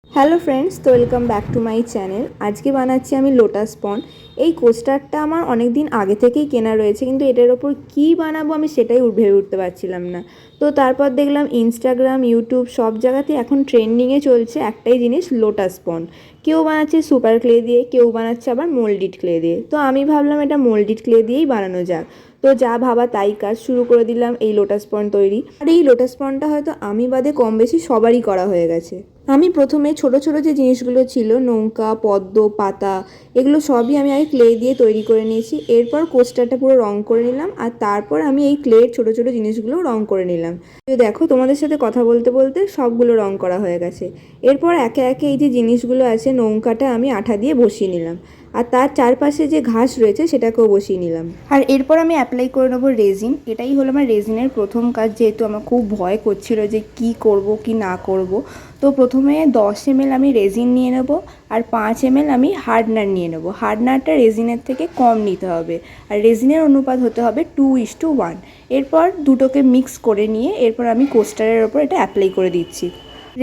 Hello friends, তো welcome back to my channel. আজকে বানাচ্ছি আমি লোটাস পন্ড। এই কোস্টারটা আমার অনেক দিন আগে থেকেই কেনা রয়েছে, কিন্তু এটার ওপর কী বানাবো আমি সেটাই ভেবে উঠতে পারছিলাম না। তো তারপর দেখলাম ইনস্টাগ্রাম, ইউটিউব সব জায়গাতে এখন ট্রেন্ডিংয়ে চলছে একটাই জিনিস, লোটাস পন্ড। কেউ বানাচ্ছে সুপার ক্লে দিয়ে, কেউ বানাচ্ছে আবার মোল্ডিড ক্লে দিয়ে। তো আমি ভাবলাম এটা মোল্ডিড ক্লে দিয়েই বানানো যাক। তো যা ভাবা তাই কাজ, শুরু করে দিলাম এই লোটাস পন্ড তৈরি। আর এই লোটাস পন্ডটা হয়তো আমি বাদে কম বেশি সবারই করা হয়ে গেছে। আমি প্রথমে ছোট ছোট যে জিনিসগুলো ছিল, নৌকা, পদ্ম, পাতা, এগুলো সবই আমি আগে ক্লে দিয়ে তৈরি করে নিয়েছি। এরপর কোস্টারটা পুরো রং করে নিলাম, আর তারপর আমি এই ক্লের ছোট ছোট জিনিসগুলো রং করে নিলাম। তো দেখো, তোমাদের সাথে কথা বলতে বলতে সবগুলো রং করা হয়ে গেছে। এরপর একে একে এই যে জিনিসগুলো আছে, নৌকাটা আমি আঠা দিয়ে বসিয়ে নিলাম, আর তার চারপাশে যে ঘাস রয়েছে সেটাকেও বসিয়ে নিলাম। আর এরপর আমি অ্যাপ্লাই করে নেবো রেজিন। এটাই হলো আমার রেজিনের প্রথম কাজ, যেহেতু আমার খুব ভয় করছিল যে কি করব কি না করব। তো প্রথমে 10 ml আমি রেজিন নিয়ে নেব, আর 5 ml আমি হার্ডনার নিয়ে নেব। হার্ডনারটা রেজিনের থেকে কম নিতে হবে, আর রেজিনের অনুপাত হতে হবে 2:1। এরপর দুটোকে মিক্স করে নিয়ে এরপর আমি কোস্টারের ওপর এটা অ্যাপ্লাই করে দিচ্ছি।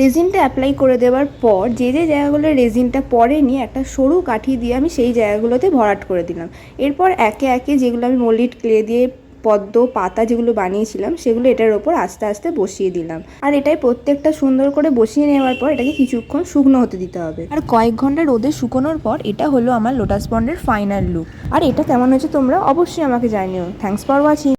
রেজিনটা অ্যাপ্লাই করে দেওয়ার পর যে যে জায়গাগুলো রেজিনটা পড়েনি, একটা সরু কাঠি দিয়ে আমি সেই জায়গাগুলোতে ভরাট করে দিলাম। এরপর একে একে যেগুলো আমি মোল্ডিড ক্লে দিয়ে পদ্ম, পাতা যেগুলো বানিয়েছিলাম সেগুলো এটার ওপর আস্তে আস্তে বসিয়ে দিলাম। আর এটাই প্রত্যেকটা সুন্দর করে বসিয়ে নেওয়ার পর এটাকে কিছুক্ষণ শুকনো হতে দিতে হবে। আর কয়েক ঘন্টা রোদে শুকোনোর পর এটা হলো আমার লোটাস পন্ডের ফাইনাল লুক। আর এটা কেমন হয়েছে তোমরা অবশ্যই আমাকে জানিও। Thanks for watching.